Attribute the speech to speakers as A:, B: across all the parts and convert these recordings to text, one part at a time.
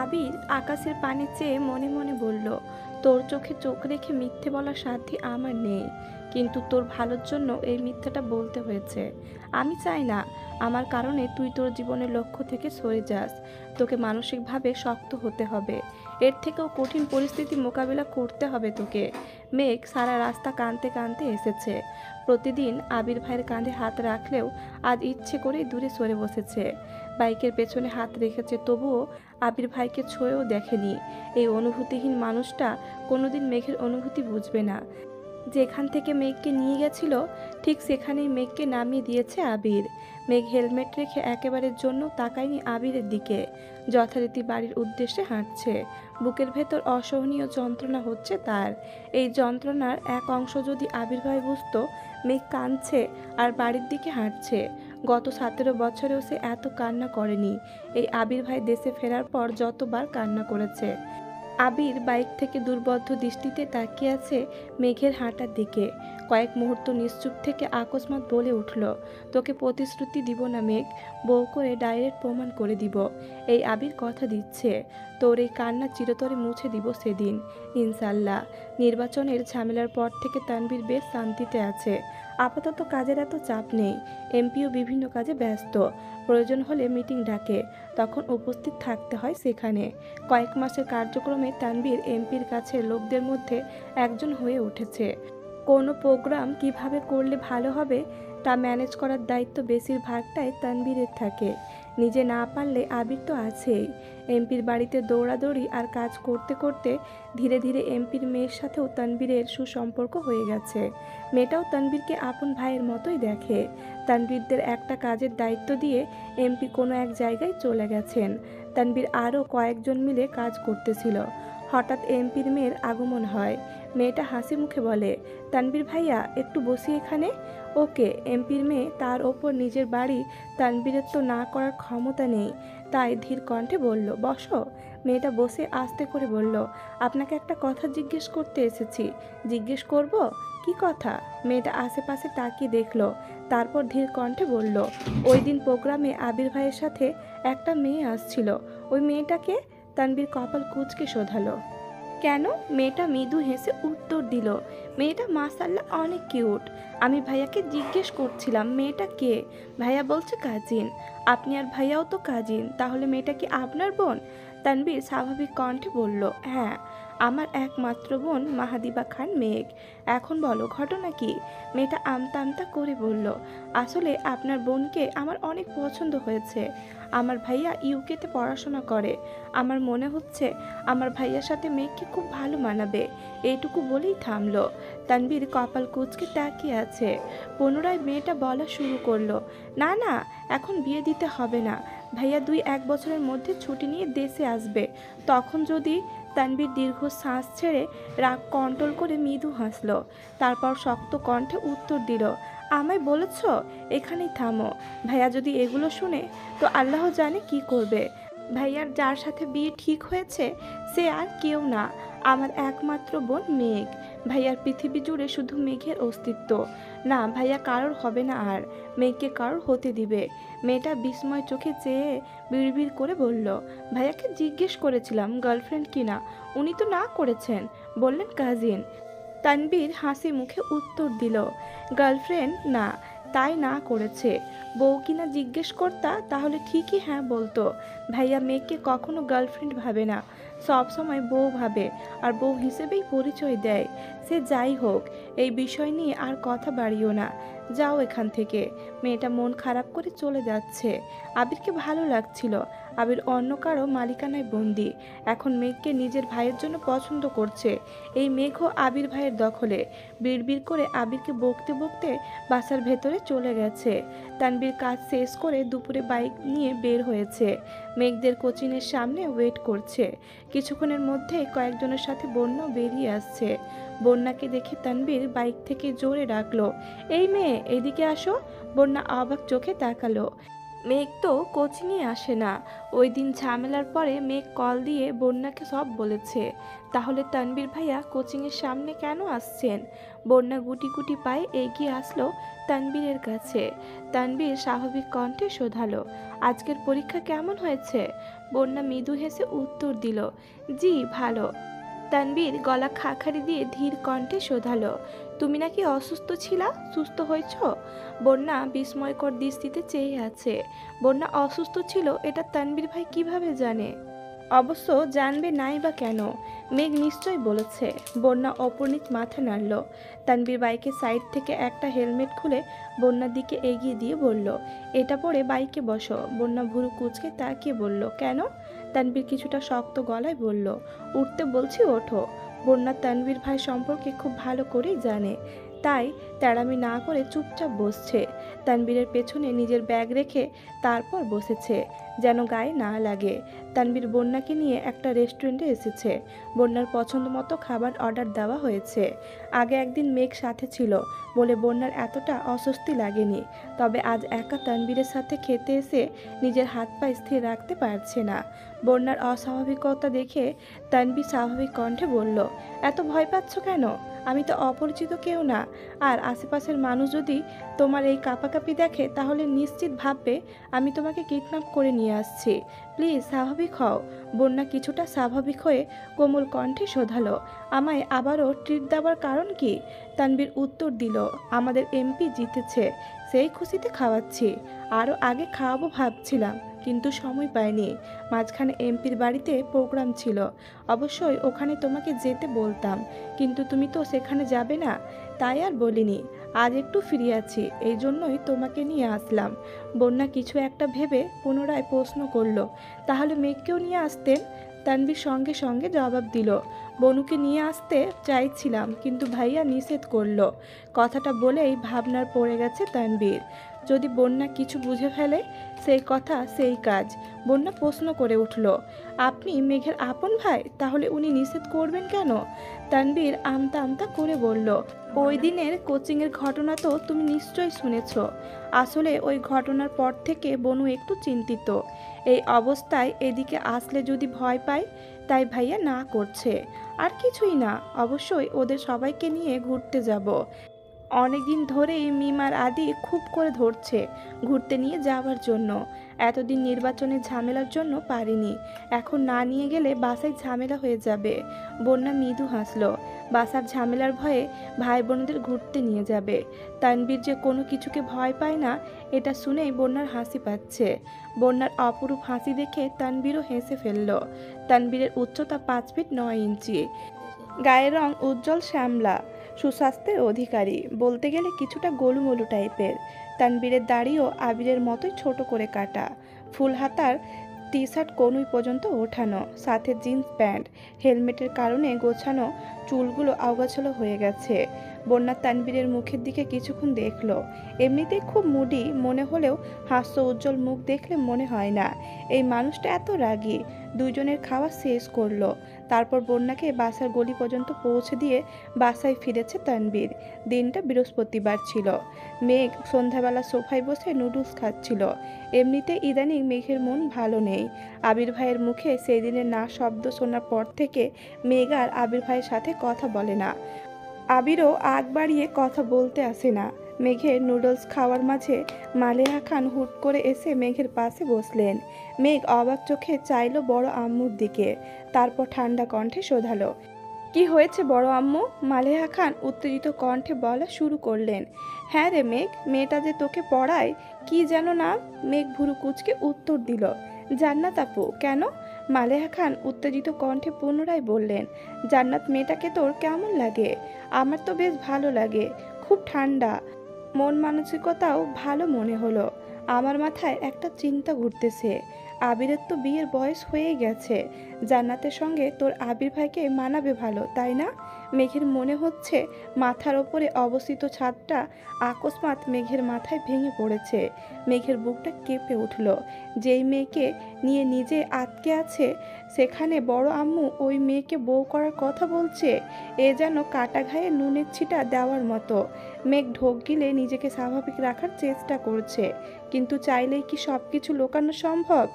A: আবির আকাশের পানে চেয়ে মনে মনে বলল, তোর চোখে চোখ রেখে মিথ্যে বলার সাধ্যি আমার নেই, কিন্তু তোর ভালোর জন্য এই মিথ্যাটা বলতে হয়েছে। আমি চাই না আমার কারণে তুই তোর জীবনের লক্ষ্য থেকে সরে যাস। তোকে মানসিকভাবে শক্ত হতে হবে। এর থেকেও কঠিন পরিস্থিতি মোকাবিলা করতে হবে তোকে। মেঘ সারা রাস্তা কাঁদতে কাঁদতে এসেছে। প্রতিদিন আবির ভাইয়ের কাঁধে হাত রাখলেও আজ ইচ্ছে করেই দূরে সরে বসেছে। বাইকের পেছনে হাত রেখেছে, তবুও আবির ভাইকে ছুঁয়েও দেখেনি। এই অনুভূতিহীন মানুষটা কোনোদিন মেঘের অনুভূতি বুঝবে না। যেখান থেকে মেঘকে নিয়ে গেছিল ঠিক সেখানেই মেঘকে নামিয়ে দিয়েছে আবির। মেঘ হেলমেট রেখে একেবারের জন্য তাকায়নি আবিরের দিকে। যথারীতি বাড়ির উদ্দেশ্যে হাঁটছে। বুকের ভেতর অসহনীয় যন্ত্রণা হচ্ছে তার। এই যন্ত্রণার এক অংশ যদি আবির ভাই বুঝতো, মেঘ কাঁদছে আর বাড়ির দিকে হাঁটছে। গত 17 বছরেও সে এত কান্না করেনি। এই আবির ভাই দেশে ফেরার পর যতবার কান্না করেছে। আবির বাইক থেকে দুর্বদ্ধ দৃষ্টিতে তাকিয়ে আছে মেঘের হাঁটার দিকে। কয়েক মুহূর্ত নিশ্চুপ থেকে আকস্মাৎ বলে উঠল, তোকে প্রতিশ্রুতি দিব না মেঘ, বউ করে ডাইরেক্ট প্রমাণ করে দিব। এই আবির কথা দিচ্ছে, তোর এই কান্না চিরতরে মুছে দিব সেদিন, ইনশাল্লাহ। নির্বাচনের ঝামেলার পর থেকে তানভীর বেশ শান্তিতে আছে। আপাতত কাজের এত চাপ নেই। এমপিও বিভিন্ন কাজে ব্যস্ত। প্রয়োজন হলে মিটিং ডাকে, তখন উপস্থিত থাকতে হয় সেখানে। কয়েক মাসের কার্যক্রমে তানভীর এমপির কাছে লোকদের মধ্যে একজন হয়ে উঠেছে। কোনো প্রোগ্রাম কিভাবে করলে ভালো হবে তা ম্যানেজ করার দায়িত্ব বেশিরভাগটাই তানভীরের থাকে। নিজে না পারলে আবির তো আছেই। এমপির বাড়িতে দৌড়াদৌড়ি আর কাজ করতে করতে ধীরে ধীরে এমপির মেয়ের সাথেও তানভীরের সুসম্পর্ক হয়ে গেছে। মেয়েটাও তানভীরকে আপন ভাইয়ের মতোই দেখে। তানভীরদের একটা কাজের দায়িত্ব দিয়ে এমপি কোনো এক জায়গায় চলে গেছেন। তানভীর আরও কয়েকজন মিলে কাজ করতেছিল। হঠাৎ এমপির মেয়ের আগমন হয়। মেয়েটা হাসি মুখে বলে, তানভীর ভাইয়া একটু বসি এখানে। ওকে। এমপির মেয়ে তার ওপর নিজের বাড়ি, তানভীরের তো না করার ক্ষমতা নেই, তাই ধীর কণ্ঠে বলল, বসো। মেয়েটা বসে আস্তে করে বলল, আপনাকে একটা কথা জিজ্ঞেস করতে এসেছি। জিজ্ঞেস করব? কি কথা? মেয়েটা আশেপাশে তাকিয়ে দেখলো, তারপর ধীর কণ্ঠে বলল, ওই দিন প্রোগ্রামে আবির ভাইয়ের সাথে একটা মেয়ে আসছিল, ওই মেয়েটাকে? তানভীর কপাল কুঁচকে শোধালো। কেন? মেয়েটা মৃদু হেসে উত্তর দিল, মেয়েটা মাশাআল্লাহ অনেক কিউট। আমি ভাইয়াকে জিজ্ঞেস করছিলাম মেয়েটা কে? ভাইয়া বলছে কাজিন। আপনি আর ভাইয়াও তো কাজিন, তাহলে মেয়েটা কি আপনার বোন? তানভীর স্বাভাবিক কণ্ঠে বলল, হ্যাঁ, আমার একমাত্র বোন মাহাদিবা খান মেঘ। এখন বলো ঘটনা কি? মেয়েটা আমতা আমতা করে বলল, আসলে আপনার বোনকে আমার অনেক পছন্দ হয়েছে। আমার ভাইয়া ইউকেতে পড়াশোনা করে। আমার মনে হচ্ছে আমার ভাইয়ার সাথে মেঘকে খুব ভালো মানাবে। এইটুকু বলেই থামলো। তানভীর কপাল কুঁচকে তাকিয়ে আছে। পুনরায় মেয়েটা বলা শুরু করলো, না না, এখন বিয়ে দিতে হবে না। ভাইয়া 2-1 বছরের মধ্যে ছুটি নিয়ে দেশে আসবে, তখন যদি। তানভীর দীর্ঘ শ্বাস ছেড়ে রাগ কন্ট্রোল করে মৃদু হাসলো। তারপর শক্ত কণ্ঠে উত্তর দিল, আমায় বলেছ এখানেই থামো। ভাইয়া যদি এগুলো শুনে তো আল্লাহ জানে কি করবে। ভাইয়ার যার সাথে বিয়ে ঠিক হয়েছে সে আর কেউ না, আমার একমাত্র বোন মেঘ। ভাইয়ার পৃথিবী জুড়ে শুধু মেঘের অস্তিত্ব। না, ভাইয়া কারোর হবে না আর। মেঘকে কারোর হতে দিবে। মেয়েটা বিস্ময় চোখে চেয়ে বিড়বিড় করে বলল, ভাইয়াকে জিজ্ঞেস করেছিলাম গার্লফ্রেন্ড কিনা, উনি তো না করেছেন, বললেন কাজিন। তানভীর হাসি মুখে উত্তর দিল, গার্লফ্রেন্ড না, তাই না করেছে। বউ কিনা জিজ্ঞেস করতা তাহলে ঠিকই হ্যাঁ বলতো। ভাইয়া মেয়েকে কখনো গার্লফ্রেন্ড ভাবে না, সব সময় বউ ভাবে, আর বউ হিসেবেই পরিচয় দেয়। সে যাই হোক, এই বিষয় নিয়ে আর কথা বাড়িও না, যাও এখান থেকে। মেয়েটা মন খারাপ করে চলে যাচ্ছে। আবিরকে ভালো লাগছিল। আবির অন্য কারো মালিকানায় বন্দি। এখন মেঘকে নিজের ভাইয়ের জন্য পছন্দ করছে। এই মেঘও আবির ভাইয়ের দখলে। বিড়বিড় করে আবিরকে বকতে বকতে বাসার ভেতরে চলে গেছে। তানভীর কাজ শেষ করে দুপুরে বাইক নিয়ে বের হয়েছে। মেঘদের কোচিংয়ের সামনে ওয়েট করছে। কিছুক্ষণের মধ্যে কয়েকজনের সাথে বন্যাও বেরিয়ে আসছে। বন্যাকে দেখে তানভীর বাইক থেকে জোরে ডাকলো, এই মেয়ে এদিকে আসো। বন্যা অবাক চোখে তাকালো। মেঘ তো কোচিংয়ে আসে না। ওই দিন ঝামেলার পরে মেঘ কল দিয়ে বন্যাকে সব বলেছে। তাহলে তানবীর ভাইয়া কোচিংয়ের সামনে কেন আসছেন? বন্যা গুটি গুটি পায়ে এগিয়ে আসলো তানবীরের কাছে। তানবীর স্বাভাবিক কণ্ঠে শোধালো, আজকের পরীক্ষা কেমন হয়েছে? বন্যা মৃদু হেসে উত্তর দিল, জি ভালো। তানবীর গলা খাকারি দিয়ে ধীর কণ্ঠে শোধালো, তুমি নাকি অসুস্থ ছিলা, সুস্থ হয়েছ? বন্যা বিস্ময়কর দৃষ্টিতে চেয়ে আছে। বন্যা অসুস্থ ছিল এটা তানবীর ভাই কিভাবে জানে? অবশ্য জানবে নাই বা কেন? মেঘ নিশ্চয় বলেছে। বন্যা অপরিণিত মাথা নাড়ল। তানবীর বাইকের সাইড থেকে একটা হেলমেট খুলে বন্যার দিকে এগিয়ে দিয়ে বলল, এটা পরে বাইকে বসো। বন্যা ভুরু কুঁচকে তাকিয়ে বলল, কেন? তানবীর কিছুটা শক্ত গলায় বলল, উঠতে বলছি ওঠো। বন্যা তানবীর ভাই সম্পর্কে খুব ভালো করেই জানে, তাই তেড়ামি না করে চুপচাপ বসছে। তানবীরের পেছনে নিজের ব্যাগ রেখে তারপর বসেছে, যেন গায়ে না লাগে। তানবীর বন্যাকে নিয়ে একটা রেস্টুরেন্টে এসেছে। বন্যার পছন্দ মতো খাবার অর্ডার দেওয়া হয়েছে। আগে একদিন মেঘ সাথে ছিল বলে বন্যার এতটা অস্বস্তি লাগেনি। তবে আজ একা তানবীরের সাথে খেতে এসে নিজের হাত পা স্থির রাখতে পারছে না। বন্যার অস্বাভাবিকতা দেখে তানবীর স্বাভাবিক কণ্ঠে বলল, এত ভয় পাচ্ছ কেন? আমি তো অপরিচিত কেউ না। আর আশেপাশের মানুষ যদি তোমার এই কাঁপাকাঁপি দেখে তাহলে নিশ্চিত ভাববে আমি তোমাকে কিডন্যাপ করে নিয়ে আসছি। প্লিজ স্বাভাবিক হও। বন্যা কিছুটা স্বাভাবিক হয়ে কোমল কণ্ঠে শোধালো, আমায় আবারও ট্রিট দেওয়ার কারণ কি? তানবীর উত্তর দিল, আমাদের এমপি জিতেছে, সেই খুশিতে খাওয়াচ্ছি। আরও আগে খাওয়াবো ভাবছিলাম, কিন্তু সময় পাইনি। মাঝখানে এমপির বাড়িতে প্রোগ্রাম ছিল। অবশ্যই ওখানে তোমাকে যেতে বলতাম, কিন্তু তুমি তো সেখানে যাবে না, তাই আর বলিনি। আজ একটু ফ্রি আছি, এই জন্যই তোমাকে নিয়ে আসলাম। বন্যা কিছু একটা ভেবে পুনরায় প্রশ্ন করলো, তাহলে মেঘকেও নিয়ে আসতেন? তানভীর সঙ্গে সঙ্গে জবাব দিল, বনুকে নিয়ে আসতে চাইছিলাম, কিন্তু ভাইয়া নিষেধ করলো। কথাটা বলেই ভাবনার পড়ে গেছে তানভীর। যদি বন্যা কিছু বুঝে ফেলে? সেই কথা সেই কাজ। বন্যা প্রশ্ন করে উঠল, আপনি মেঘের আপন ভাই, তাহলে উনি নিষেধ করবেন কেন? তানভীর আমতা আমতা করে বলল, ওই দিনের কোচিংয়ের ঘটনা তো তুমি নিশ্চয়ই শুনেছ। আসলে ওই ঘটনার পর থেকে বনু একটু চিন্তিত। এই অবস্থায় এদিকে আসলে যদি ভয় পায়, তাই ভাইয়া না করছে। আর কিছুই না, অবশ্যই ওদের সবাইকে নিয়ে ঘুরতে যাব। অনেকদিন ধরেই মিমার আদি খুব করে ধরছে ঘুরতে নিয়ে যাওয়ার জন্য। এতদিন নির্বাচনের ঝামেলার জন্য পারিনি, এখন না নিয়ে গেলে বাসায় ঝামেলা হয়ে যাবে। বন্যা মৃদু হাসলো, বাসার ঝামেলার ভয়ে ভাই বোনদের ঘুরতে নিয়ে যাবে। তানবীর যে কোনো কিছুকে ভয় পায় না, এটা শুনেই বন্যার হাসি পাচ্ছে। বন্যার অপরূপ হাসি দেখে তানবীরও হেসে ফেলল। তানবীরের উচ্চতা 5 ফিট 9 ইঞ্চি, গায়ের রং উজ্জ্বল শ্যামলা, সুস্বাস্থ্যের অধিকারী, বলতে গেলে কিছুটা গোলুমলু টাইপের। তানবীরের দাড়িও আবিরের মতোই ছোট করে কাটা, ফুল হাতার টি শার্ট কনুই পর্যন্ত ওঠানো, সাথে জিন্স প্যান্ট। হেলমেটের কারণে গোছানো চুলগুলো আগাছালো হয়ে গেছে। বন্যা তানবীরের মুখের দিকে কিছুক্ষণ দেখলো। এমনিতেই খুব মুডি মনে হলেও হাস্য উজ্জ্বল মুখ দেখলে মনে হয় না এই মানুষটা এত রাগী। দুইজনের খাওয়া শেষ করলো। তারপর বন্যাকে বাসার গলি পর্যন্ত পৌঁছে দিয়ে বাসায় ফিরেছে তানবীর। দিনটা বৃহস্পতিবার ছিল। মেঘ সন্ধ্যাবেলা সোফায় বসে নুডলস খাচ্ছিল। এমনিতে ইদানিং মেঘের মন ভালো নেই। আবির ভাইয়ের মুখে সেই দিনের না শব্দ শোনার পর থেকে মেঘ আর আবির ভাইয়ের সাথে কথা বলে না। আবিরও আগ বাড়িয়ে কথা বলতে আসে না। মেঘের নুডলস খাওয়ার মাঝে মালেহা খান হুট করে এসে মেঘের পাশে বসলেন। মেঘ অবাক চোখে চাইল বড় আম্মুর দিকে, তারপর ঠান্ডা কণ্ঠে শোধালো, কি হয়েছে বড় আম্মু? মালেহা খান উত্তেজিত কণ্ঠে বলা শুরু করলেন, হ্যাঁ রে মেঘ, মেয়েটা যে তোকে পড়ায়, কি যেন নাম? মেঘ ভুরু কুচকে উত্তর দিল, জান্নাত আপু। কেন? মালেহা খান উত্তেজিত কণ্ঠে পুনরায় বললেন, জান্নাত মেয়েটাকে তোর কেমন লাগে? আমার তো বেশ ভালো লাগে, খুব ঠান্ডা, মন মানসিকতাও ভালো মনে হলো। আমার মাথায় একটা চিন্তা ঘুরতেছে, আবিরের তো বিয়ের বয়স হয়ে গেছে, জান্নাতের সঙ্গে তোর আবির ভাইকে মানাবে ভালো, তাই না? মেঘের মনে হচ্ছে মাথার ওপরে অবস্থিত ছাদটা আকস্মাৎ মেঘের মাথায় ভেঙে পড়েছে। মেঘের বুকটা কেঁপে উঠল। যেই মেয়েকে নিয়ে নিজে আটকে আছে, সেখানে বড় আম্মু ওই মেয়েকে বউ করার কথা বলছে। এ যেন কাটা ঘায়ে নুনের ছিটা দেওয়ার মতো। মেঘ ঢোক গিলে নিজেকে স্বাভাবিক রাখার চেষ্টা করছে, কিন্তু চাইলেই কি সব কিছু লুকানো সম্ভব?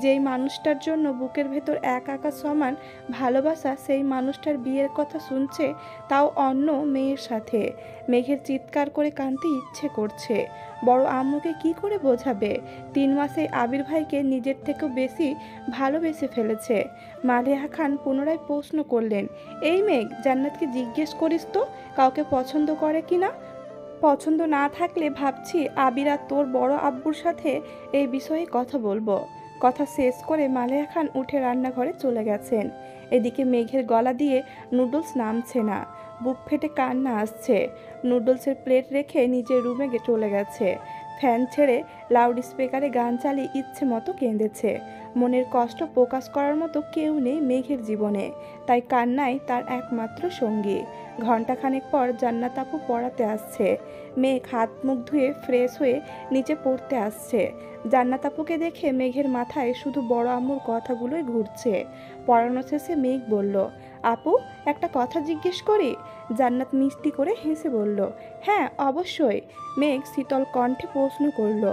A: যেই মানুষটার জন্য বুকের ভেতর এক আকাশ সমান ভালোবাসা, সেই মানুষটার বিয়ের কথা শুনছে, তাও অন্য মেয়ের সাথে। মেঘের চিৎকার করে কাঁদতে ইচ্ছে করছে। বড় আম্মুকে কি করে বোঝাবে? 3 মাসে আবির ভাইকে নিজের থেকেও বেশি ভালোবেসে ফেলেছে। মালিহা খান পুনরায় প্রশ্ন করলেন, এই মেঘ, জান্নাতকে জিজ্ঞেস করিস তো কাউকে পছন্দ করে কিনা? পছন্দ না থাকলে ভাবছি আবির আর তোর বড় আব্বুর সাথে এই বিষয়ে কথা বলবো। কথা শেষ করে মালিহা খান উঠে রান্নাঘরে চলে গেছেন। এদিকে মেঘের গলা দিয়ে নুডলস নামছে না, বুক ফেটে কান্না আসছে। নুডলসের প্লেট রেখে নিজের রুমে চলে গেছে। ফ্যান ছেড়ে লাউড স্পিকারে গান চালিয়ে ইচ্ছে মতো কেঁদেছে। মনের কষ্ট প্রকাশ করার মতো কেউ নেই মেঘের জীবনে, তাই কান্নাই তার একমাত্র সঙ্গী। ঘণ্টাখানেক পর জান্নাত আপু পড়াতে আসছে। মেঘ হাত মুখ ধুয়ে ফ্রেশ হয়ে নিচে পড়তে আসছে। জান্নাত আপুকে দেখে মেঘের মাথায় শুধু বড় আম্মুর কথাগুলোই ঘুরছে। পড়ানো শেষে মেঘ বলল, আপু, একটা কথা জিজ্ঞেস করি? জান্নাত মিষ্টি করে হেসে বলল, হ্যাঁ অবশ্যই। মেঘ শীতল কণ্ঠে প্রশ্ন করল,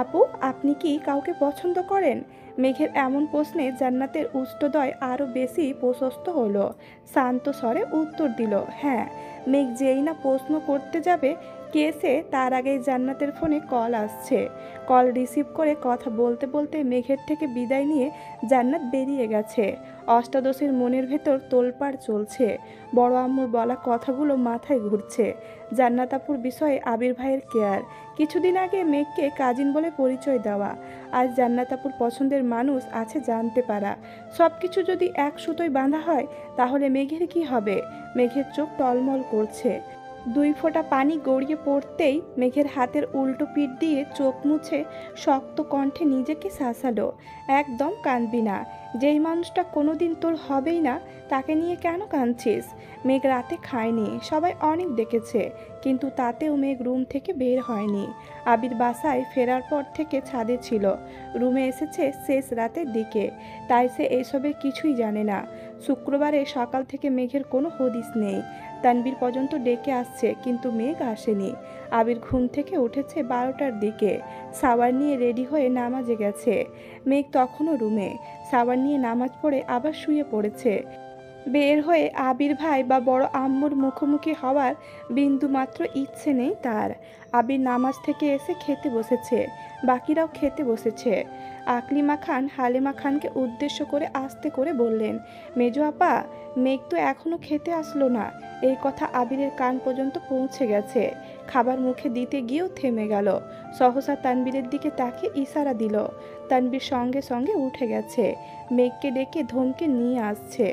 A: আপু, আপনি কি কাউকে পছন্দ করেন? মেঘের এমন প্রশ্নে জান্নাতের উষ্টদয় আরও বেশি প্রশস্ত হলো। শান্ত স্বরে উত্তর দিল, হ্যাঁ। মেঘ যেই না প্রশ্ন করতে যাবে, কেসে তার আগেই জান্নাতের ফোনে কল আসছে। কল রিসিভ করে কথা বলতে বলতে মেঘের থেকে বিদায় নিয়ে জান্নাত বেরিয়ে গেছে। অষ্টাদশের মনের ভেতর তোলপাড় চলছে। বড় আম্মুর বলা কথাগুলো মাথায় ঘুরছে। জান্নাত আপুর বিষয়ে আবির ভাইয়ের কেয়ার, কিছুদিন আগে মেঘকে কাজিন বলে পরিচয় দেওয়া, আজ জান্নাত আপুর পছন্দের মানুষ আছে জানতে পারা। সব কিছু যদি এক সুতোয় বাঁধা হয়, তাহলে মেঘের কি হবে? মেঘের চোখ টলমল করছে। 2 ফোঁটা পানি গড়িয়ে পড়তেই মেঘের হাতের উল্টো পিঠ দিয়ে চোখ মুছে শক্ত কণ্ঠে নিজেকে শাসালো, একদম কাঁদবি না। যেই মানুষটা কোনোদিন তোর হবেই না, তাকে নিয়ে কেন কাঁদছিস? মেঘ রাতে খায়নি, সবাই অনেক ডেকেছে, কিন্তু তাতেও মেঘ রুম থেকে বের হয়নি। আবির বাসায় ফেরার পর থেকে ছাদে ছিল, রুমে এসেছে শেষ রাতের দিকে, তাই সে এইসবের কিছুই জানে না। শুক্রবারে সকাল থেকে মেঘের কোনো হদিস নেই। তানবীর পর্যন্ত ডেকে আসছে, কিন্তু মেঘ আসেনি। আবির ঘুম থেকে উঠেছে 12টার দিকে, সাওয়ার নিয়ে রেডি হয়ে নামাজে গেছে। মেঘ তখনও রুমে, সাওয়ার নিয়ে নামাজ পড়ে আবার শুয়ে পড়েছে। বের হয়ে আবির ভাই বা বড় আম্মুর মুখোমুখি হওয়ার বিন্দুমাত্র ইচ্ছে নেই তার। আবির নামাজ থেকে এসে খেতে বসেছে, বাকিরাও খেতে বসেছে। আকলিমা খান হালিমা খানকে উদ্দেশ্য করে আস্তে করে বললেন, মেজো আপা, মেঘ তো এখনো খেতে আসলো না। এই কথা আবিরের কান পর্যন্ত পৌঁছে গেছে। খাবার মুখে দিতে গিয়েও থেমে গেল। সহসা তানবীরের দিকে তাকে ইশারা দিল। তানবীর সঙ্গে সঙ্গে উঠে গেছে, মেঘকে ডেকে ধমকে নিয়ে আসছে।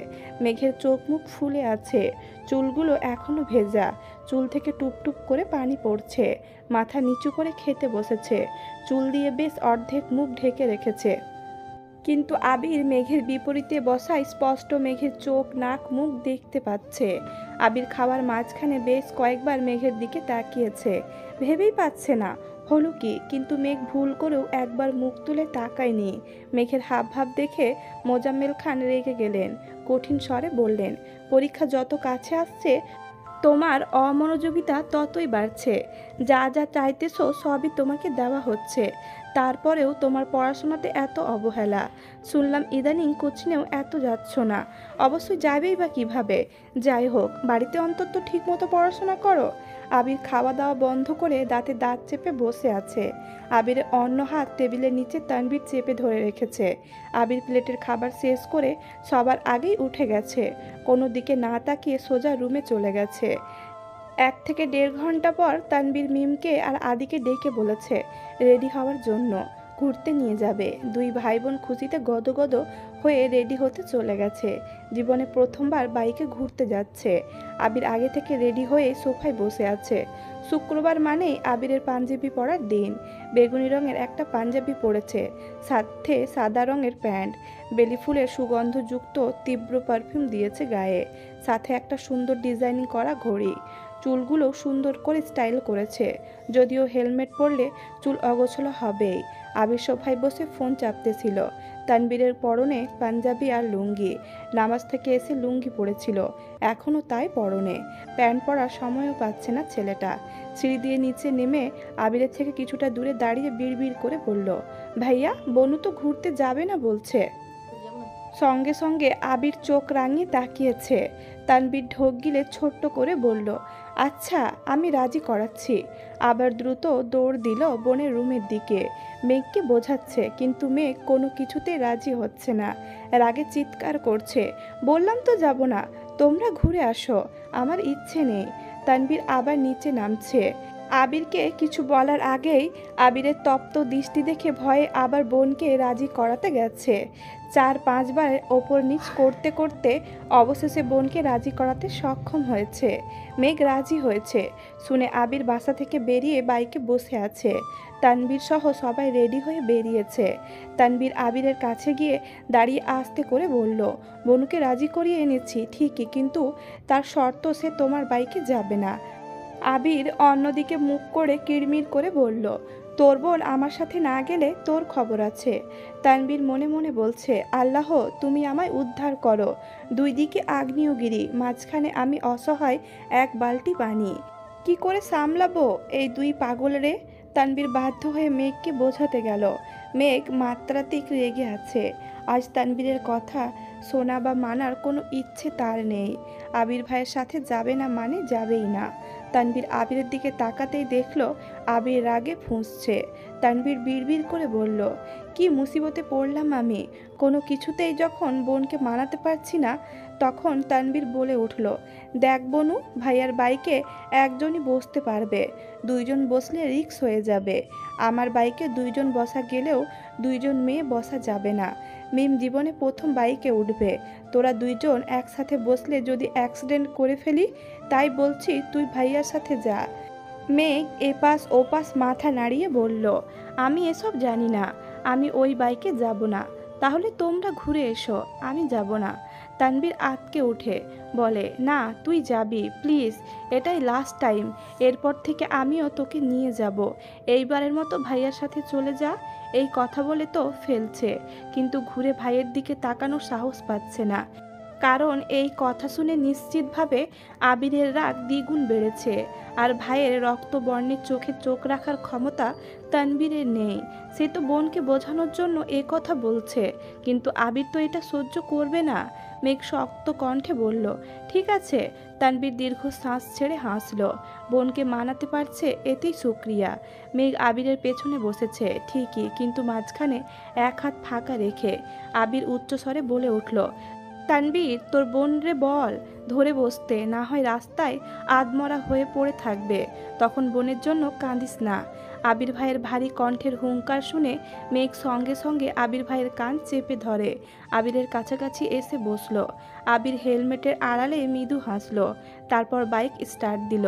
A: মেঘের চোখ মুখ ফুলে আছে, চুলগুলো এখনো ভেজা, চুল থেকে টুপটুপ করে পানি পড়ছে। মাথা নিচু করে খেতে বসেছে, চুল দিয়ে বেশ অর্ধেক মুখ ঢেকে রেখেছে। কিন্তু আবির মেঘের বিপরীতে বসায় স্পষ্ট মেঘের চোখ, নাক, মুখ দেখতে পাচ্ছে। আবির খাওয়ার মাঝখানে বেশ কয়েকবার মেঘের দিকে তাকিয়েছে, ভেবেই পাচ্ছে না হলো কি, কিন্তু মেঘ ভুল করেও একবার মুখ তুলে তাকায়নি। মেঘের হাবভাব দেখে মোজাম্মেল খান রেগে গেলেন, কঠিন স্বরে বললেন, পরীক্ষা যত কাছে আসছে তোমার অমনোযোগিতা ততই বাড়ছে। যা যা চাইতেছো সবই তোমাকে দেওয়া হচ্ছে, তারপরেও তোমার পড়াশোনাতে এত অবহেলা। শুনলাম ইদানিং কোচিংয়েও এত যাচ্ছ না, অবশ্যই যাবেই বা কিভাবে? যাই হোক, বাড়িতে অন্তত ঠিকমতো পড়াশোনা করো। আবির খাওয়া দাওয়া বন্ধ করে দাঁতে দাঁত চেপে বসে আছে। আবিরের অন্য হাত টেবিলের নিচে তানভীর চেপে ধরে রেখেছে। আবির প্লেটের খাবার শেষ করে সবার আগেই উঠে গেছে, কোনো দিকে না তাকিয়ে সোজা রুমে চলে গেছে। 1 থেকে 1.5 ঘন্টা পর তানবীর মিমকে আর আদিকে ডেকে বলেছে রেডি হওয়ার জন্য, ঘুরতে নিয়ে যাবে। 2 ভাই বোন খুশিতে গদগদ হয়ে রেডি হতে চলে গেছে। জীবনে প্রথমবার বাইকে ঘুরতে যাচ্ছে। আবির আগে থেকে রেডি হয়ে সোফায় বসে আছে। শুক্রবার মানেই আবিরের পাঞ্জাবি পরার দিন। বেগুনি রঙের একটা পাঞ্জাবি পরেছে, সাথে সাদা রঙের প্যান্ট। বেলি ফুলের সুগন্ধযুক্ত তীব্র পারফিউম দিয়েছে গায়ে, সাথে একটা সুন্দর ডিজাইনিং করা ঘড়ি। চুলগুলো সুন্দর করে স্টাইল করেছে। যদিও হেলমেট পরলে চুল অগোছালো হবেই। আবির সোফায় বসে ফোন চাপতেছিল। তানবীরের পরনে পাঞ্জাবি আর লুঙ্গি। নামাজ থেকে এসে লুঙ্গি পরেছিল, এখনও তাই পরনে। প্যান্ট পরার সময়ও পাচ্ছে না ছেলেটা। সিঁড়ি দিয়ে নিচে নেমে আবিরের থেকে কিছুটা দূরে দাঁড়িয়ে বিড়বিড় করে বলল, ভাইয়া, বনু তো ঘুরতে যাবে না বলছে। সঙ্গে সঙ্গে আবির চোখ রাঙিয়ে তাকিয়েছে। তানবীর ঢোক গিলে ছোট্ট করে বলল, আচ্ছা, আমি রাজি করাচ্ছি। আবার দ্রুত দৌড় দিল বোনের রুমের দিকে। মেঘকে বোঝাচ্ছে, কিন্তু মেঘ কোনো কিছুতে রাজি হচ্ছে না। রাগে চিৎকার করছে, বললাম তো যাব না, তোমরা ঘুরে আসো, আমার ইচ্ছে নেই। তানবীর আবার নিচে নামছে। আবিরকে কিছু বলার আগেই আবিরের তপ্ত দৃষ্টি দেখে ভয়ে আবার বোনকে রাজি করাতে গেছে। 4-5 বার ওপর নিচ করতে করতে অবশেষে বোনকে রাজি করাতে সক্ষম হয়েছে। মেঘ রাজি হয়েছে শুনে আবির বাসা থেকে বেরিয়ে বাইকে বসে আছে। তানবীর সহ সবাই রেডি হয়ে বেরিয়েছে। তানবীর আবিরের কাছে গিয়ে দাঁড়িয়ে আস্তে করে বলল, বোনকে রাজি করিয়ে এনেছি ঠিকই, কিন্তু তার শর্ত সে তোমার বাইকে যাবে না। আবির অন্যদিকে মুখ করে কিড়মিড় করে বলল, তোর বোন আমার সাথে না গেলে তোর খবর আছে। তানবীর মনে মনে বলছে, আল্লাহ তুমি আমায় উদ্ধার করো। দুই দিকে আগ্নেয়গিরি, মাঝখানে আমি অসহায় এক বালতি পানি। কি করে সামলাবো এই দুই পাগল রে? তানবীর বাধ্য হয়ে মেঘকে বোঝাতে গেল। মেঘ মাত্রাতিক রেগে আছে। আজ তানবীরের কথা শোনা বা মানার কোনো ইচ্ছে তার নেই। আবির ভাইয়ের সাথে যাবে না মানে যাবেই না। তানবীর আবিরের দিকে তাকাতেই দেখল আবির রাগে ফুঁসছে। তানবীর বিড়বিড় করে বলল, কি মুসিবতে পড়লাম আমি? কোনো কিছুতেই যখন বোনকে মানাতে পারছি না, তখন তানবীর বলে উঠল, দেখ বনু, ভাইয়ার বাইকে একজনই বসতে পারবে, দুইজন বসলে রিস্ক হয়ে যাবে। আমার বাইকে দুইজন বসা গেলেও দুইজন মেয়ে বসা যাবে না। মিম জীবনে প্রথম বাইকে উঠবে, তোরা দুইজন একসাথে বসলে যদি অ্যাক্সিডেন্ট করে ফেলি, তাই বলছি তুই ভাইয়ার সাথে যা। মেঘ এপাশ ওপাশ মাথা নাড়িয়ে বলল, আমি এসব জানি না, আমি ওই বাইকে যাব না। তাহলে তোমরা ঘুরে এসো, আমি যাব না। তানবীর আঁতকে উঠে বলে, না তুই যাবি প্লিজ, এটাই লাস্ট টাইম, এরপর থেকে আমিও তোকে নিয়ে যাব। এইবারের মতো ভাইয়ার সাথে চলে যা। এই কথা বলে তো ফেলছে, কিন্তু ঘুরে ভাইয়ের দিকে তাকানোর সাহস পাচ্ছে না। কারণ এই কথা শুনে নিশ্চিতভাবে আবিরের রাগ দ্বিগুণ বেড়েছে। আর ভাইয়ের রক্তবর্ণের চোখে চোখ রাখার ক্ষমতা তানবীরের নেই। সে তো বোনকে বোঝানোর জন্য এ কথা বলছে, কিন্তু আবির তো এটা সহ্য করবে না। মেঘ শক্ত কণ্ঠে বলল, ঠিক আছে। তানবীর দীর্ঘ শ্বাস ছেড়ে হাসল। বোনকে মানাতে পারছে এতেই শুকরিয়া। মেঘ আবিরের পেছনে বসেছে ঠিকই, কিন্তু মাঝখানে এক হাত ফাঁকা রেখে। আবির উচ্চস্বরে বলে উঠল, তানবীর, তোর বোন রে বল ধরে বসতে, না হয় রাস্তায় আধমরা হয়ে পড়ে থাকবে, তখন বোনের জন্য কাঁদিস না। আবির ভাইয়ের ভারী কণ্ঠের হুঙ্কার শুনে মেঘ সঙ্গে সঙ্গে আবির ভাইয়ের কান চেপে ধরে আবিরের কাছাকাছি এসে বসলো। আবির হেলমেটের আড়ালে মৃদু হাসলো, তারপর বাইক স্টার্ট দিল।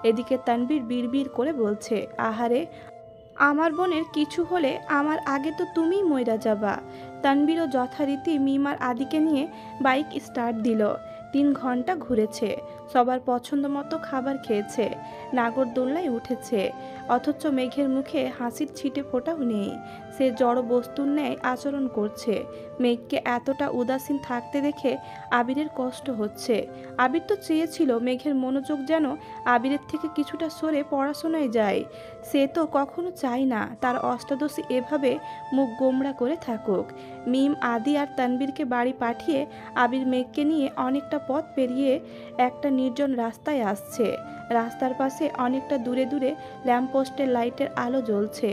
A: এদিকে তানবীর বিড়বিড় করে বলছে, আহারে, আমার বোনের কিছু হলে আমার আগে তো তুমিই মইরা যাবা। তানবীরও যথারীতি মিমার আদিকে নিয়ে বাইক স্টার্ট দিল। 3 ঘন্টা ঘুরেছে, সবার পছন্দ মতো খাবার খেয়েছে, নাগরদোল্লায় উঠেছে, অথচ মেঘের মুখে হাসির ছিটে ফোঁটাও নেই। সে জড় বস্তুর ন্যায় আচরণ করছে। মেঘকে এতটা উদাসীন থাকতে দেখে আবিরের কষ্ট হচ্ছে। আবির তো চেয়েছিল মেঘের মনোযোগ যেন আবিরের থেকে কিছুটা সরে পড়াশোনায় যায়। সে তো কখনো চায় না তার অষ্টাদশী এভাবে মুখ গোমড়া করে থাকুক। মিম, আদি আর তানবীরকে বাড়ি পাঠিয়ে আবির মেঘকে নিয়ে অনেকটা পথ পেরিয়ে একটা নির্জন রাস্তায় আসছে। রাস্তার পাশে অনেকটা দূরে দূরে ল্যাম্পপোস্টের লাইটের আলো জ্বলছে।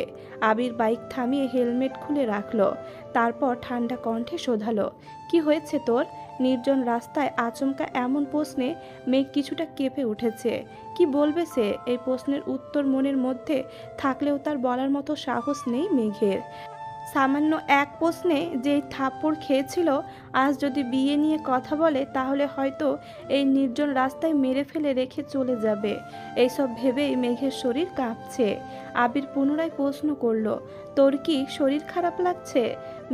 A: আবির বাইক থামিয়ে হেলমেট খুলে রাখলো, তারপর ঠান্ডা কণ্ঠে শোধালো, কি হয়েছে তোর? নির্জন রাস্তায় আচমকা এমন প্রশ্নে মেঘ কিছুটা কেঁপে উঠেছে। কি বলবে সে? এই প্রশ্নের উত্তর মনের মধ্যে থাকলেও তার বলার মতো সাহস নেই মেঘের। সামান্য এক প্রশ্নে যেই থাপ্পড় খেয়েছিল আজ যদি বিয়ে নিয়ে কথা বলে তাহলে হয়তো এই নির্জন রাস্তায় মেরে ফেলে রেখে চলে যাবে। এইসব ভেবেই মেঘের শরীর কাঁপছে। আবির পুনরায় প্রশ্ন করলো, তোর কি শরীর খারাপ লাগছে?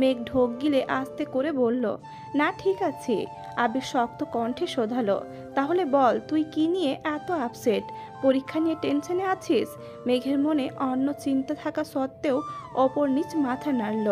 A: মেঘ ঢোক গিলে আস্তে করে বলল, না ঠিক আছে। আবির শক্ত কণ্ঠে শোধালো, তাহলে বল তুই কি নিয়ে এত আপসেট? পরীক্ষা নিয়ে টেনশনে আছিস? মেঘের মনে অন্য চিন্তা থাকা সত্ত্বেও অপর নিচ মাথা নাড়ল।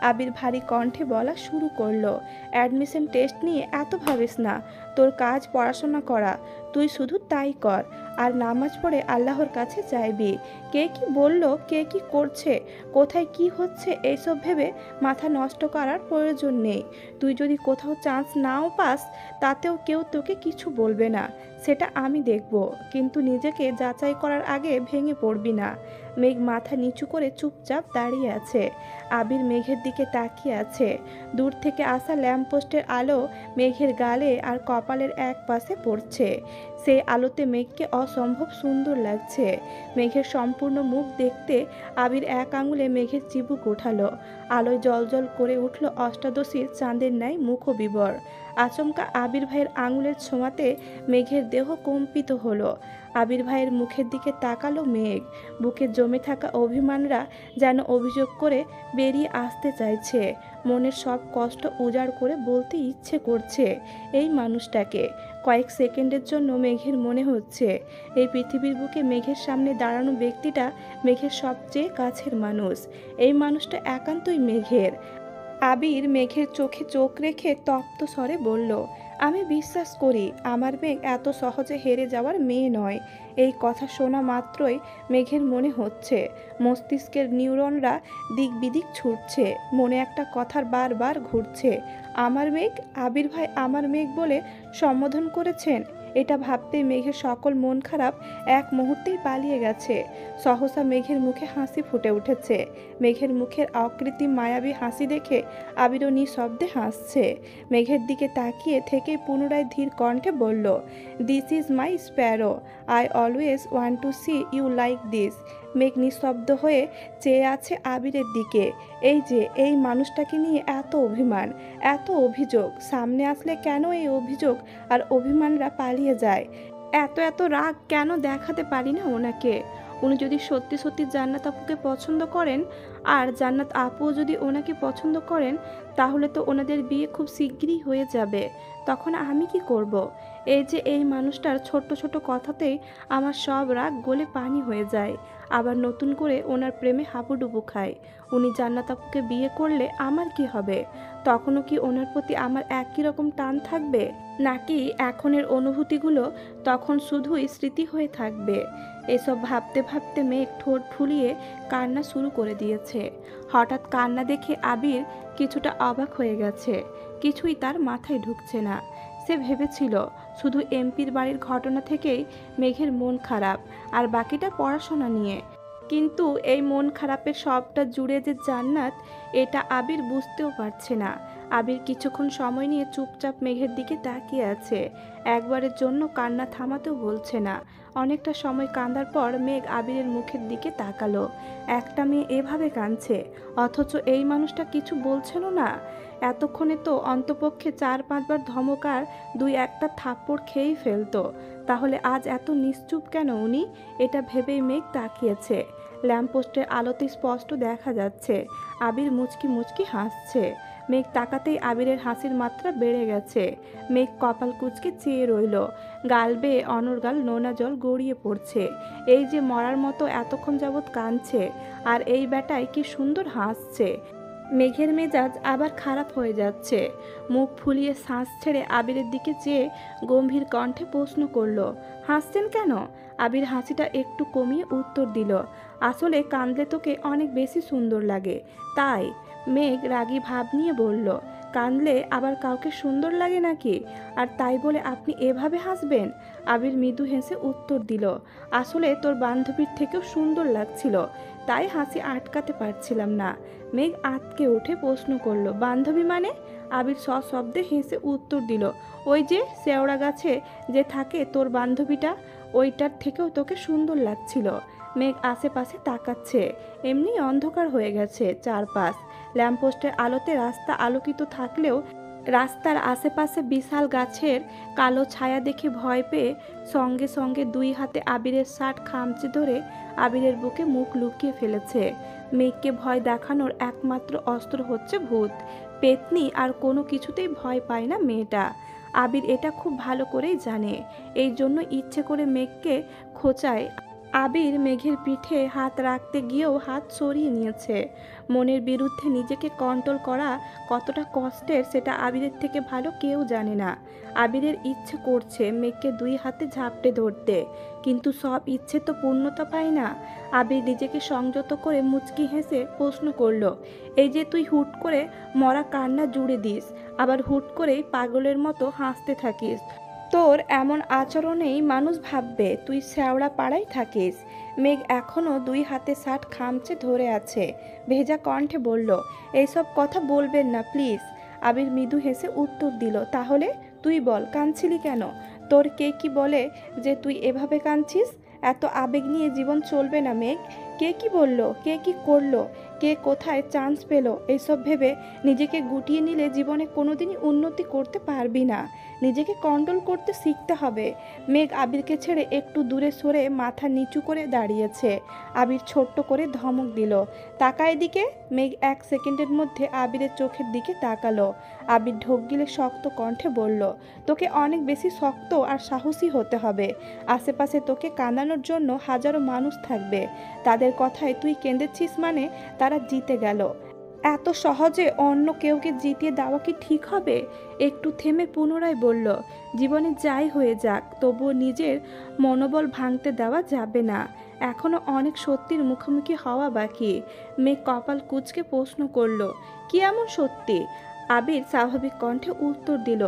A: আবির ভারী কণ্ঠে বলা শুরু করলো, অ্যাডমিশন টেস্ট নিয়ে এত ভাবিস না। তোর কাজ পড়াশোনা করা, তুই শুধু তাই কর। আর নামাজ পড়ে আল্লাহর কাছে চাইবি। কে কি বলল, কে কি করছে, কোথায় কি হচ্ছে, এইসব ভেবে মাথা নষ্ট করার প্রয়োজন নেই। তুই যদি কোথাও চান্স নাও পাস, তাতেও কেউ তোকে কিছু বলবে না, সেটা আমি দেখব। কিন্তু নিজেকে যাচাই করার আগে ভেঙে পড়বি না। মেঘ মাথা নিচু করে চুপচাপ দাঁড়িয়ে আছে। আবির মেঘের দিকে তাকিয়ে আছে। দূর থেকে আসা ল্যাম্পপোস্টের আলো মেঘের গালে আর কপালের এক পাশে পড়ছে। সেই আলোতে মেঘকে অসম্ভব সুন্দর লাগছে। মেঘের সম্পূর্ণ মুখ দেখতে আবির এক আঙুলে মেঘের চিবুক উঠালো। আলোয় জলজল করে উঠল অষ্টাদশীর চাঁদের ন্যায় মুখবিবর। আচমকা আবির ভাইয়ের আঙুলের ছোঁয়াতে মেঘের দেহ কম্পিত হলো। আবির ভাইয়ের মুখের দিকে তাকালো মেঘ। বুকে জমে থাকা অভিমানরা যেন অভিযোগ করে বেরিয়ে আসতে চাইছে। মনের সব কষ্ট উজাড় করে বলতে ইচ্ছে করছে এই মানুষটাকে। কয়েক সেকেন্ডের জন্য মেঘের মনে হচ্ছে এই পৃথিবীর বুকে মেঘের সামনে দাঁড়ানো ব্যক্তিটা মেঘের সবচেয়ে কাছের মানুষ। এই মানুষটা একান্তই মেঘের। আবির মেঘের চোখে চোখ রেখে তপ্ত স্বরে বলল, আমি বিশ্বাস করি আমার মেঘ এত সহজে হেরে যাওয়ার মেয়ে নয়। এই কথা শোনা মাত্রই মেঘের মনে হচ্ছে মস্তিষ্কের নিউরনরা দিক বিদিক ছুটছে। মনে একটা কথার বারবার ঘুরছে, আমার মেঘ। আবির ভাই আমার মেঘ বলে সম্বোধন করেছেন। এটা ভাবতেই মেঘের সকল মন খারাপ এক মুহূর্তেই পালিয়ে গেছে। সহসা মেঘের মুখে হাসি ফুটে উঠেছে। মেঘের মুখের অকৃত্রিম মায়াবী হাসি দেখে আবিরও নিঃশব্দে হাসছে। মেঘের দিকে তাকিয়ে থেকে পুনরায় ধীর কণ্ঠে বলল, this is my sparrow, I always want to see you like this. মেঘ নিঃশব্দ হয়ে চেয়ে আছে আবিরের দিকে। এই যে এই মানুষটাকে নিয়ে এত অভিমান, এত অভিযোগ, সামনে আসলে কেন এই অভিযোগ আর অভিমানরা পালিয়ে যায়? এত এত রাগ কেন দেখাতে পারি না ওনাকে? উনি যদি সত্যি সত্যি জান্নাত আপুকে পছন্দ করেন আর জান্নাত আপুও যদি ওনাকে পছন্দ করেন, তাহলে তো ওনাদের বিয়ে খুব শিগগিরই হয়ে যাবে। তখন আমি কি করব? এই যে এই মানুষটার ছোট্ট ছোট কথাতেই আমার সব রাগ গলে পানি হয়ে যায়। আবার নতুন করে ওনার প্রেমে হাবুডুবু খায়। উনি জান্নাত আপুকে বিয়ে করলে আমার কি হবে? তখনও কি ওনার প্রতি আমার একই রকম টান থাকবে, নাকি এখনের অনুভূতিগুলো তখন শুধুই স্মৃতি হয়ে থাকবে? এসব ভাবতে ভাবতে মেঘ ঠোঁট ফুলিয়ে কান্না শুরু করে দিয়েছে। হঠাৎ কান্না দেখে আবির কিছুটা অবাক হয়ে গেছে। কিছুই তার মাথায় ঢুকছে না। সে ভেবেছিল শুধু এমপির বাড়ির ঘটনা থেকেই মেঘের মন খারাপ, আর বাকিটা পড়াশোনা নিয়ে। কিন্তু এই মন খারাপের সবটা জুড়ে যে জান্নাত, এটা আবির বুঝতেও পারছে না। আবির কিছুক্ষণ সময় নিয়ে চুপচাপ মেঘের দিকে তাকিয়ে আছে। একবারের জন্য কান্না থামাতেও বলছে না। অনেকটা সময় কাঁদার পর মেঘ আবিরের মুখের দিকে তাকালো। একটা মেয়ে এভাবে কাঁদছে, অথচ এই মানুষটা কিছু বলছিল না। এতক্ষণে তো অন্তপক্ষে 4-5 বার ধমকার 2-1টা থাপ্পড় খেয়েই ফেলতো। তাহলে আজ এত নিশ্চুপ কেন উনি? এটা ভেবেই মেঘ তাকিয়েছে। ল্যাম্পপোস্টের আলোতে স্পষ্ট দেখা যাচ্ছে আবির মুচকি মুচকি হাসছে। মেঘ তাকাতেই আবিরের হাসির মাত্রা বেড়ে গেছে। মেঘ কপাল কুঁচকে চেয়ে রইল। গাল বেয়ে অনর্গাল নোনা জল গড়িয়ে পড়ছে। এই যে মরার মতো এতক্ষণ যাবৎ কাঁদছে, আর এই বেটায় কি সুন্দর হাসছে। মেঘের মেজাজ আবার খারাপ হয়ে যাচ্ছে। মুখ ফুলিয়ে শ্বাস ছেড়ে আবিরের দিকে চেয়ে গম্ভীর কণ্ঠে প্রশ্ন করলো, হাসছেন কেন? আবির হাসিটা একটু কমিয়ে উত্তর দিল, আসলে কাঁদলে তোকে অনেক বেশি সুন্দর লাগে, তাই। মেঘ রাগী ভাব নিয়ে বলল, কাঁদলে আবার কাউকে সুন্দর লাগে নাকি? আর তাই বলে আপনি এভাবে হাসবেন? আবির মৃদু হেসে উত্তর দিল, আসলে তোর বান্ধবীর থেকেও সুন্দর লাগছিল, তাই হাসি আটকাতে পারছিলাম না। মেঘ আঁতকে উঠে প্রশ্ন করলো, বান্ধবী মানে? আবির সশব্দে হেসে উত্তর দিল, ওই যে শেওড়া গাছে যে থাকে তোর বান্ধবীটা, ওইটার থেকেও তোকে সুন্দর লাগছিল। মেঘ আশেপাশে তাকাচ্ছে। এমনি অন্ধকার হয়ে গেছে চারপাশ। ল্যাম্পপোস্টের আলোতে রাস্তা আলোকিত থাকলেও রাস্তার আশেপাশে বিশাল গাছের কালো ছায়া দেখে ভয় পেয়ে সঙ্গে সঙ্গে দুই হাতে আবিরের শার্ট খামচে ধরে আবিরের বুকে মুখ লুকিয়ে ফেলেছে। মেঘকে ভয় দেখানোর একমাত্র অস্ত্র হচ্ছে ভূত, পেতনি, আর কোনো কিছুতেই ভয় পায় না মেয়েটা। আবির এটা খুব ভালো করেই জানে। এই জন্য ইচ্ছে করে মেঘকে খোঁচায়। আবির মেঘের পিঠে হাত রাখতে গিয়েও হাত সরিয়ে নিয়েছে। মনের বিরুদ্ধে নিজেকে কন্ট্রোল করা কতটা কষ্টের সেটা আবিরের থেকে ভালো কেউ জানে না। আবিরের ইচ্ছে করছে মেঘকে দুই হাতে ঝাপটে ধরতে, কিন্তু সব ইচ্ছে তো পূর্ণতা পায় না। আবির নিজেকে সংযত করে মুচকি হেসে প্রশ্ন করল, এই যে তুই হুট করে মরা কান্না জুড়ে দিস, আবার হুট করেই পাগলের মতো হাসতে থাকিস, তোর এমন আচরণেই মানুষ ভাববে তুই শ্যাওড়া পাড়ায় থাকিস। মেঘ এখনও দুই হাতে শার্ট খামচে ধরে আছে, ভেজা কণ্ঠে বলল, এইসব কথা বলবেন না প্লিজ। আবির মৃদু হেসে উত্তর দিল, তাহলে তুই বল, কাঁদছিলি কেন? তোর কে কি বলে যে তুই এভাবে কাঁদছিস? এত আবেগ নিয়ে জীবন চলবে না মেঘ। কে কি বলল, কে কি করলো, কে কোথায় চান্স পেল, এইসব ভেবে নিজেকে গুটিয়ে নিলে জীবনে কোনোদিনই উন্নতি করতে পারবি না। নিজেকে কন্ট্রোল করতে শিখতে হবে। মেঘ আবিরকে ছেড়ে একটু দূরে সরে মাথা নিচু করে দাঁড়িয়েছে। আবির ছোট্ট করে ধমক দিল, তাকা এদিকে। মেঘ 1 সেকেন্ডের মধ্যে আবিরের চোখের দিকে তাকালো। আবির ঢোক গিলে শক্ত কণ্ঠে বলল, তোকে অনেক বেশি শক্ত আর সাহসী হতে হবে। আশেপাশে তোকে কাঁদানোর জন্য হাজারো মানুষ থাকবে, তাদের কথায় তুই কেঁদেছিস মানে তারা জিতে গেল। এত সহজে অন্য কেউকে জিতিয়ে দেওয়া কি ঠিক হবে? একটু থেমে পুনরায় বলল, জীবনে যাই হয়ে যাক তবুও নিজের মনোবল ভাঙতে দেওয়া যাবে না। এখনো অনেক সত্যির মুখোমুখি হওয়া বাকি। মেঘ কপাল কুঁচকে প্রশ্ন করল, কি এমন সত্যি? আবির স্বাভাবিক কণ্ঠে উত্তর দিল,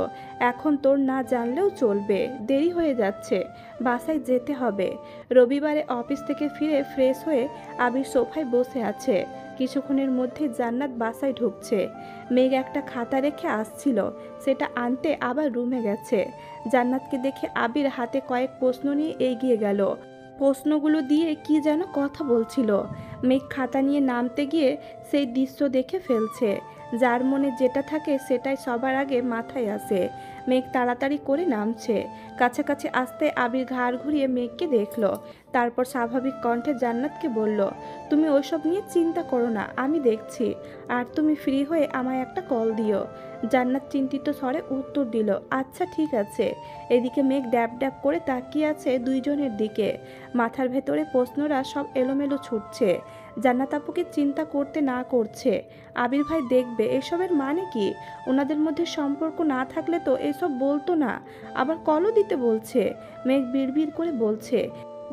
A: এখন তোর না জানলেও চলবে, দেরি হয়ে যাচ্ছে, বাসায় যেতে হবে। রবিবারে অফিস থেকে ফিরে ফ্রেশ হয়ে আবির সোফায় বসে আছে। কিছুক্ষণের মধ্যে জান্নাত বাসায় ঢুকছে। মেঘ একটা খাতা রেখে আসছিল, সেটা আনতে আবার রুমে গেছে। জান্নাতকে দেখে আবির হাতে কয়েক প্রশ্ন নিয়ে এগিয়ে গেল। প্রশ্নগুলো দিয়ে কি যেন কথা বলছিল। মেঘ খাতা নিয়ে নামতে গিয়ে সেই দৃশ্য দেখে ফেলছে। যার মনে যেটা থাকে সেটাই সবার আগে মাথায় আসে। মেঘ তাড়াতাড়ি করে নামছে। কাছাকাছি আসতে আবির ঘাড় ঘুরিয়ে মেঘকে দেখল। তারপর স্বাভাবিক কণ্ঠে জান্নাতকে বলল, তুমি ওইসব নিয়ে চিন্তা করো না, আমি দেখছি। আর তুমি ফ্রি হয়ে আমায় একটা কল দিও। জান্নাত চিন্তিত স্বরে উত্তর দিল, আচ্ছা ঠিক আছে। এদিকে মেঘ ড্যাব ড্যাব করে তাকিয়ে আছে দুইজনের দিকে। মাথার ভেতরে প্রশ্নরা সব এলোমেলো ছুটছে। জান্নাত আপুকে চিন্তা করতে না করছে। আবির ভাই দেখবে এসবের মানে কি? ওনাদের মধ্যে সম্পর্ক না থাকলে তো এসব বলতো না, আবার কলও দিতে বলছে। মেঘ বিড়বিড় করে বলছে,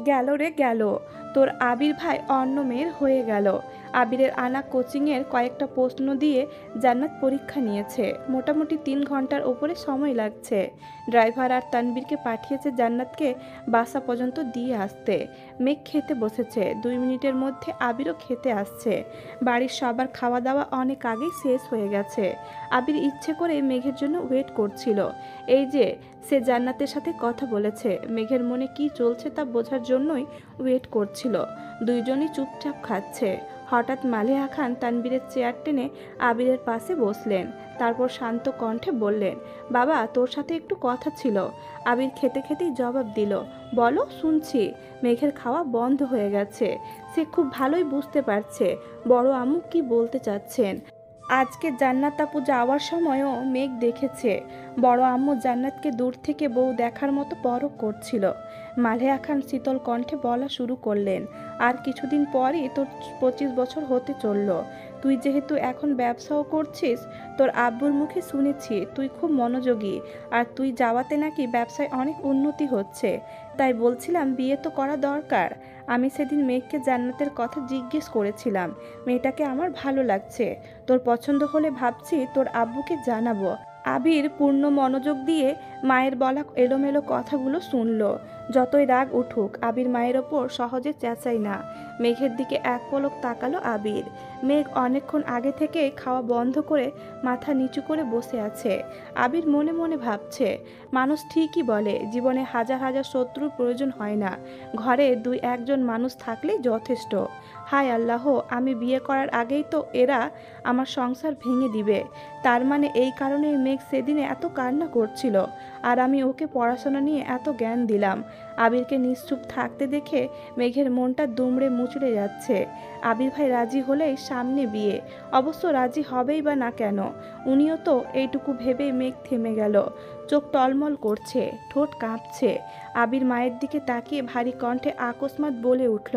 A: গেল রে গেল, তোর আবির ভাই অন্য মেয়ের হয়ে গেল। আবিরের আনা কোচিংয়ের কয়েকটা প্রশ্ন দিয়ে জান্নাত পরীক্ষা নিয়েছে। মোটামুটি 3 ঘন্টার ওপরে সময় লাগছে। ড্রাইভার আর তানবীরকে পাঠিয়েছে জান্নাতকে বাসা পর্যন্ত দিয়ে আসতে। মেঘ খেতে বসেছে, 2 মিনিটের মধ্যে আবিরও খেতে আসছে। বাড়ির সবার খাওয়া দাওয়া অনেক আগেই শেষ হয়ে গেছে। আবির ইচ্ছে করে মেঘের জন্য ওয়েট করছিল। এই যে সে জান্নাতের সাথে কথা বলেছে, মেঘের মনে কি চলছে তা বোঝার জন্যই ওয়েট করছিল। দুইজনই চুপচাপ খাচ্ছে। হঠাৎ মালিহা খান তানবীরের চেয়ার টেনে আবিরের পাশে বসলেন। তারপর শান্ত কণ্ঠে বললেন, বাবা তোর সাথে একটু কথা ছিল। আবির খেতে খেতেই জবাব দিল, বলো, শুনছি। মেঘের খাওয়া বন্ধ হয়ে গেছে। সে খুব ভালোই বুঝতে পারছে বড় আম্মু কি বলতে চাচ্ছেন। আজকে জান্নাত আপু যাওয়ার সময়ও মেঘ দেখেছে বড় আম্মু জান্নাতকে দূর থেকে বউ দেখার মতো পরখ করছিল। মালিহা খান শীতল কণ্ঠে বলা শুরু করলেন, আর কিছুদিন পরই তোর 25 বছর হতে চলল। তুই যেহেতু এখন ব্যবসাও করছিস, তোর আব্বুর মুখে শুনেছি তুই খুব মনোযোগী, আর তুই যাওয়াতে নাকি ব্যবসায় অনেক উন্নতি হচ্ছে। তাই বলছিলাম বিয়ে তো করা দরকার। আমি সেদিন মেঘকে জান্নাতের কথা জিজ্ঞেস করেছিলাম, মেয়েটাকে আমার ভালো লাগছে। তোর পছন্দ হলে ভাবছি তোর আব্বুকে জানাবো। আবির পূর্ণ মনোযোগ দিয়ে মায়ের বলা এলোমেলো কথাগুলো শুনল। যতই রাগ উঠুক আবির মায়ের ওপর সহজে চেঁচায় না। মেঘের দিকে এক পলক তাকালো আবির। মেঘ অনেকক্ষণ আগে থেকে খাওয়া বন্ধ করে মাথা নিচু করে বসে আছে। আবির মনে মনে ভাবছে, মানুষ ঠিকই বলে জীবনে হাজার হাজার শত্রুর প্রয়োজন হয় না, ঘরে 2-1 জন মানুষ থাকলেই যথেষ্ট। হায় আল্লাহ, আমি বিয়ে করার আগেই তো এরা আমার সংসার ভেঙে দিবে। তার মানে এই কারণেই মেঘ সেদিনে এত কান্না করছিল, আর আমি ওকে পড়াশোনা নিয়ে এত জ্ঞান দিলাম। আবিরকে নিশ্চুপ থাকতে দেখে মেঘের মনটা দুমড়ে মুচড়ে যাচ্ছে। আবির ভাই রাজি হলেই সামনে বিয়ে, অবশ্য রাজি হবেই বা না কেন। উনিও তো এইটুকু ভেবেই মেঘ থেমে গেল। চোখ টলমল করছে, ঠোঁট কাঁপছে। আবির মায়ের দিকে তাকিয়ে ভারী কণ্ঠে আকস্মাৎ বলে উঠল,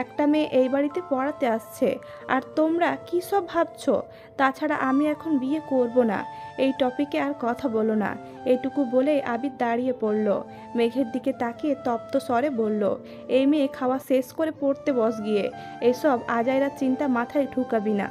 A: একটা মেয়ে এই বাড়িতে পড়াতে আসছে, আর তোমরা কী সব ভাবছো? তাছাড়া আমি এখন বিয়ে করব না, এই টপিকে আর কথা বলো না। এইটুকু বলেই আবির দাঁড়িয়ে পড়ল। মেঘের দিকে তাকিয়ে তপ্ত স্বরে বলল, এই মেয়ে খাওয়া শেষ করে পড়তে বস গিয়ে, এসব আজাইরা চিন্তা মাথায় ঢুকাবি না।